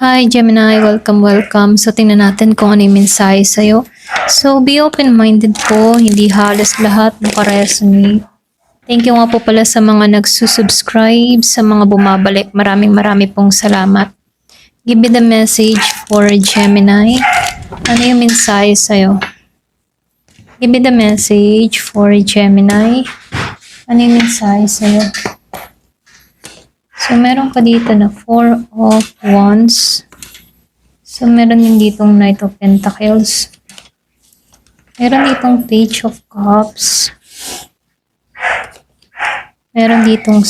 Hi Gemini, welcome. So tingnan natin kung ano yung mensahe sa'yo. So be open-minded po, hindi halos lahat makaresonate. Thank you nga po pala sa mga nagsusubscribe, sa mga bumabalik. Maraming pong salamat. Give me the message for Gemini. Ano yung mensahe sa'yo? Give me the message for Gemini. Ano yung mensahe sa'yo? So, meron ka dito na Four of Wands. So, meron din ditong Knight of Pentacles. Meron ditong Page of Cups. Meron ditong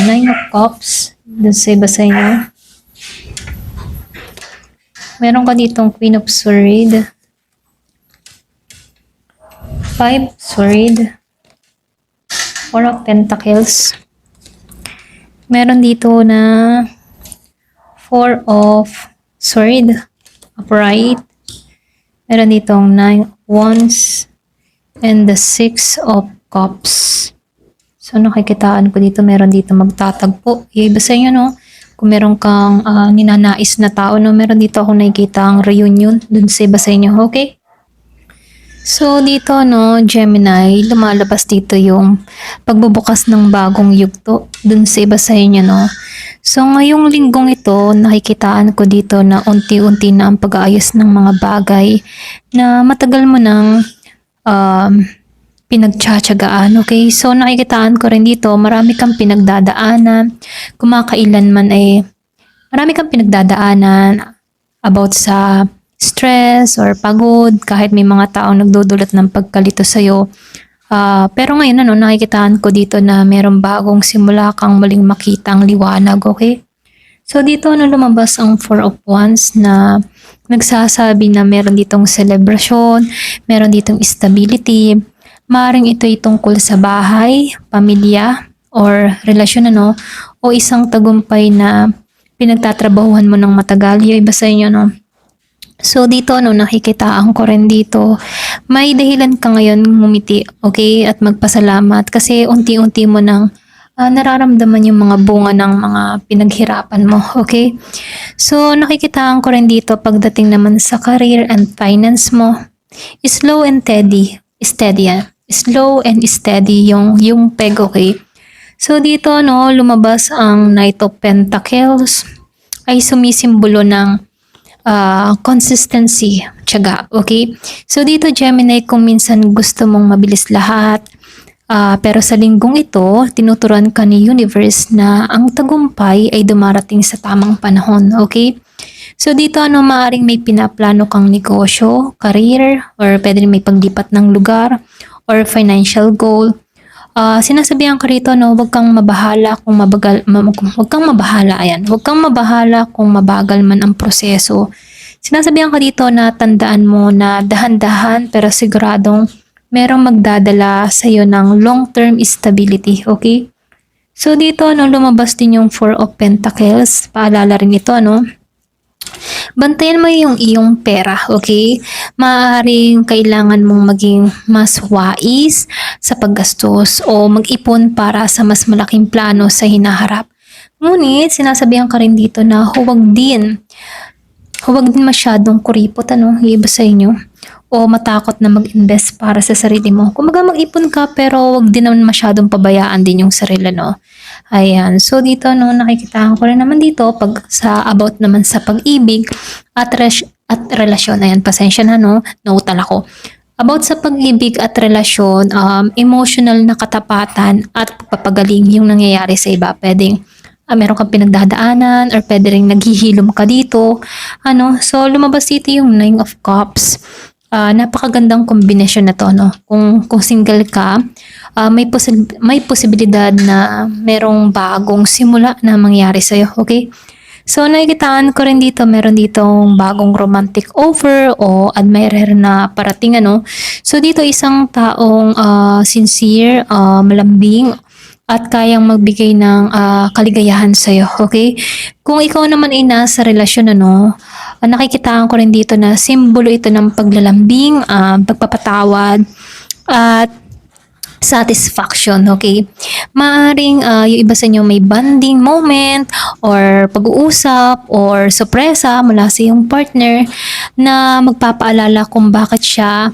Nine of Cups. Doon sa iba sa inyo. Meron ka ditong Queen of Swords. Five Swords. Four of Pentacles. Meron dito na Four of Swords, upright. Meron ditong Nine of Wands and the Six of Cups. So nakikitaan ko dito, meron dito magtatagpo. Iba sa inyo, no? Kung meron kang ninanais na tao, no? Meron dito akong nakikita ang reunion dun sa iba sa inyo, okay? So dito, no, Gemini, lumalabas dito yung pagbubukas ng bagong yugto dun sa iba sa inyo, no. So ngayong linggong ito, nakikitaan ko dito na unti-unti na ang pag-aayos ng mga bagay na matagal mo nang pinagtsatsagaan, okay? So nakikitaan ko rin dito, marami kang pinagdadaanan, kumakailanman ay marami kang pinagdadaanan about sa stress or pagod, kahit may mga taong nagdudulot ng pagkalito sa'yo. Pero ngayon, nakikitaan ko dito na merong bagong simula kang muling makita ang liwanag, okay? So dito, lumabas ang Four of Wands na nagsasabi na meron ditong celebration, meron ditong stability, maaaring ito'y tungkol sa bahay, pamilya, or relasyon, o isang tagumpay na pinagtatrabahuhan mo ng matagal. Yung iba sa inyo, So dito, nakikitaan ko rin dito, may dahilan ka ngayon ngumiti, okay? At magpasalamat kasi unti-unti mo nang nararamdaman yung mga bunga ng mga pinaghirapan mo, okay? So nakikitaan ko rin dito pagdating naman sa career and finance mo, slow and steady, slow and steady yung peg, okay? So dito, lumabas ang Knight of Pentacles, ay sumisimbolo ng consistency, tiyaga, okay? So dito Gemini, kung minsan gusto mong mabilis lahat, pero sa linggong ito, tinuturuan ka ni Universe na ang tagumpay ay dumarating sa tamang panahon, okay? So dito, maaring may pinaplano kang negosyo, career, or pwede rin may paglipat ng lugar, or financial goal. Sinasabihan ka rito, huwag kang mabahala kung mabahala kung mabagal man ang proseso. Sinasabihan ka dito na tandaan mo na dahan-dahan pero siguradong merong magdadala sa iyo ng long-term stability, okay? So dito, lumabas din yung Four of Pentacles. Paalala rin ito, Bantayan mo yung iyong pera, okay? Maaaring kailangan mong maging mas wais sa paggastos o mag-ipon para sa mas malaking plano sa hinaharap. Ngunit, sinasabihan ka rin dito na huwag din masyadong kuripot, iba sa inyo, o matakot na mag-invest para sa sarili mo. Kumaga mag-ipon ka pero huwag din naman masyadong pabayaan din yung sarili, Ayan. So dito, nakikita ko rin naman dito about naman sa pag-ibig at relasyon. Ayan, pasensya na, nautal ako. About sa pag-ibig at relasyon, emotional na katapatan at papagaling yung nangyayari sa iba. Pwedeng meron kang pinagdadaanan or pwede rin naghihilom ka dito. So lumabas dito yung Nine of Cups. Napakagandang kombinasyon na to, Kung single ka, may posibilidad na merong bagong simula na mangyari sa'yo, okay? So nakikitaan ko rin dito, meron ditong bagong romantic offer o admirer na parating, So dito isang taong sincere, malambing, at kayang magbigay ng kaligayahan sa'yo, okay? Kung ikaw naman ay nasa relasyon, nakikitaan ko rin dito na simbolo ito ng paglalambing, pagpapatawad, at satisfaction, okay? Maaring yung iba sa inyo may bonding moment or pag-uusap or sorpresa mula sa iyong partner na magpapaalala kung bakit,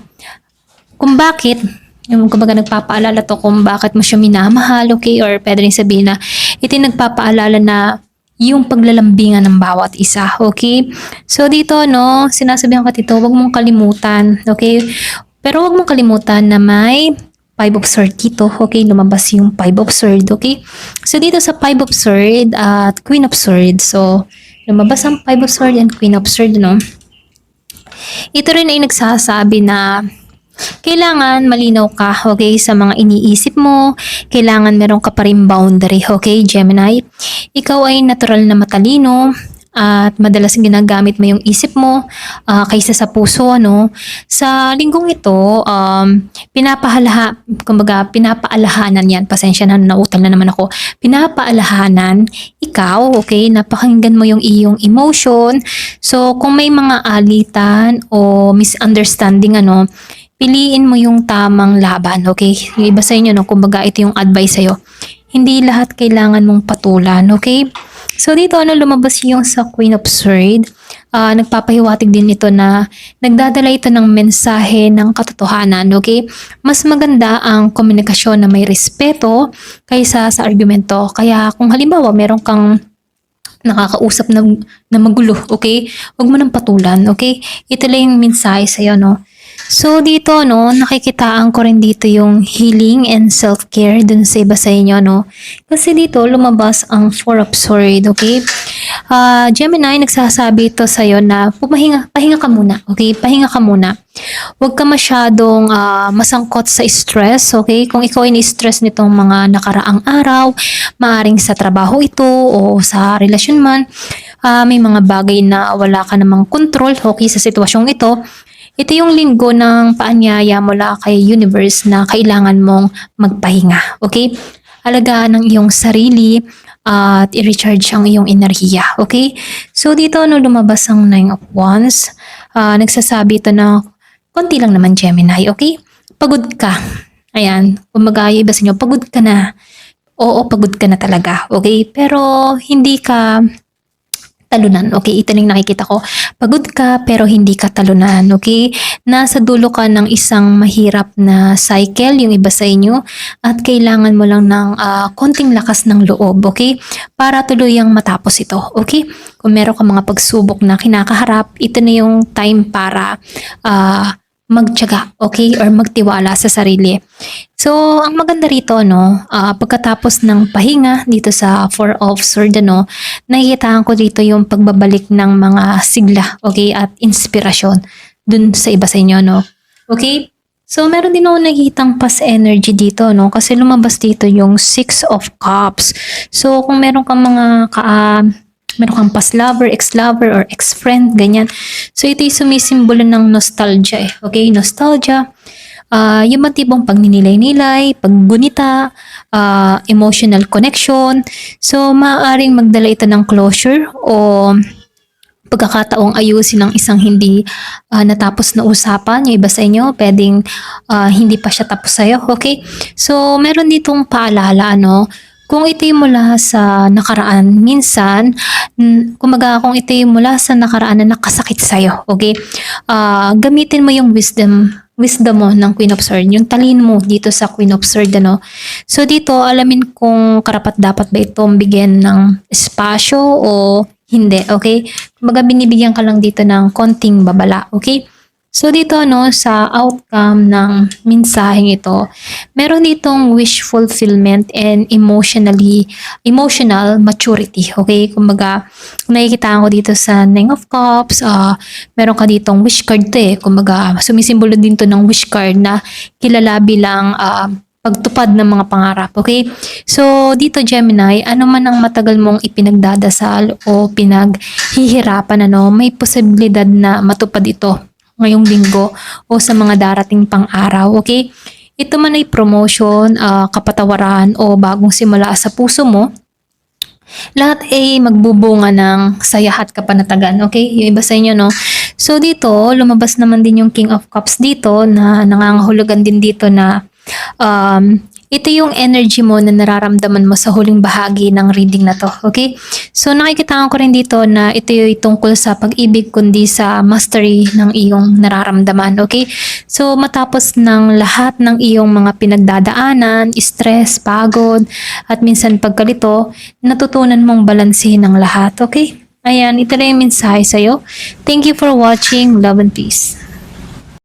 yung kumbaga nagpapaalala to kung bakit mo siya minamahal, okay? Or pwede rin sabihin na ito yung nagpapaalala na yung paglalambingan ng bawat isa, okay? So dito, no, sinasabihan ka dito, wag mong kalimutan, okay? Pero wag mong kalimutan na may Five of Swords dito, okay? Lumabas yung Five of Swords, okay? So dito sa Five of Swords at Queen of Swords, so lumabas ang Five of Swords and Queen of Swords, no? Ito rin ay nagsasabi na kailangan malinaw ka, okay, sa mga iniisip mo. Kailangan meron ka pa rin boundary, okay, Gemini? Ikaw ay natural na matalino at madalas ginagamit mo yung isip mo kaysa sa puso, ano? Sa linggong ito, pinapaalahanan yan. Pasensya na, nautal na naman ako. Pinapaalahanan ikaw, okay, napakinggan mo yung iyong emotion. So, kung may mga alitan o misunderstanding, ano, piliin mo yung tamang laban, okay? Yung iba sa inyo, no, kumbaga ito yung advice sa'yo. Hindi lahat kailangan mong patulan, okay? So dito, ano, lumabas yung sa Queen of Swords. Nagpapahiwatig din ito na nagdadala ito ng mensahe ng katotohanan, okay? Mas maganda ang komunikasyon na may respeto kaysa sa argumento. Kaya kung halimbawa meron kang nakakausap na magulo, okay? Huwag mo nang patulan, okay? Ito lang yung mensahe sa'yo, no? So dito, no, nakikitaan ko rin dito yung healing and self-care dun sa iba sa inyo, no? Kasi dito lumabas ang Four of Swords, okay? Gemini, nagsasabi ito sa'yo na pahinga ka muna, okay? Pahinga ka muna. Huwag ka masyadong masangkot sa stress, okay? Kung ikaw ay ni-stress nitong mga nakaraang araw, maaring sa trabaho ito o sa relasyon man, may mga bagay na wala ka namang control, okay, sa sitwasyong ito. Ito yung linggo ng paanyaya mula kay universe na kailangan mong magpahinga, okay? Alagaan ng iyong sarili at i-recharge ang iyong enerhiya, okay? So dito, no, lumabas ang Nine of Wands. Nagsasabi ito na konti lang naman, Gemini, okay? Pagod ka. Ayan, kumbaga yung iba sa inyo, pagod ka na. Oo, pagod ka na talaga, okay? Pero hindi ka talunan, okay? Ito yung nakikita ko. Pagod ka pero hindi ka talunan, okay? Nasa dulo ka ng isang mahirap na cycle, yung iba sa inyo, at kailangan mo lang ng konting lakas ng loob, okay? Para tuluyang matapos ito, okay? Kung meron ka mga pagsubok na kinakaharap, ito na yung time para magtiyaga, okay? Or magtiwala sa sarili. So, ang maganda rito, no, pagkatapos ng pahinga dito sa Four of Swords, no, nakikitaan ko dito yung pagbabalik ng mga sigla, okay, at inspirasyon dun sa iba sa inyo, no. Okay? So, meron din ako nakikitang past energy dito, no, kasi lumabas dito yung Six of Cups. So, kung meron kang mga meron kang past lover, ex-lover, or ex-friend, ganyan. So, ito yung sumisimbolo ng nostalgia, eh. Okay? Nostalgia. Yung matibong pagninilay-nilay, paggunita, emotional connection. So, maaaring magdala ito ng closure o pagkakataong ayusin ng isang hindi natapos na usapan. Yung iba sa inyo, pwedeng hindi pa siya tapos sa'yo. Okay? So, meron ditong paalala, ano, kung ito'y mula sa nakaraan, minsan, kumaga kung ito'y mula sa nakaraan na nakasakit sa'yo, okay? Gamitin mo yung wisdom mo ng Queen of Swords, yung talino mo dito sa Queen of Swords, ano? So dito, alamin kung karapat-dapat ba itong bigyan ng espasyo o hindi, okay? Kumaga binibigyan ka lang dito ng konting babala, okay? So dito, no, sa outcome ng mensaheng ito, meron ditong wish fulfillment and emotional maturity, okay? Kumbaga, nakikita ko dito sa Nine of Cups, meron ka ditong wish card to, eh. Kumbaga, sumisimbolo din to ng wish card na kilala bilang pagtupad ng mga pangarap, okay? So, dito Gemini, ano man ang matagal mong ipinagdadasal o pinaghihirapan, ano, may posibilidad na matupad ito ngayong linggo o sa mga darating pang araw, okay? Ito man ay promotion, kapatawaran o bagong simula sa puso mo, lahat ay magbubunga ng saya at kapanatagan, okay? Yung iba sa inyo, no? So dito, lumabas naman din yung King of Cups dito na nangangahulugan din dito na ito yung energy mo na nararamdaman mo sa huling bahagi ng reading na to, okay? So nakikita ko rin dito na ito yung tungkol sa pag-ibig kundi sa mastery ng iyong nararamdaman, okay? So matapos ng lahat ng iyong mga pinagdadaanan, stress, pagod, at minsan pagkalito, natutunan mong balansehin ang lahat, okay? Ayan, ito na yung mensahe sa'yo. Thank you for watching. Love and peace.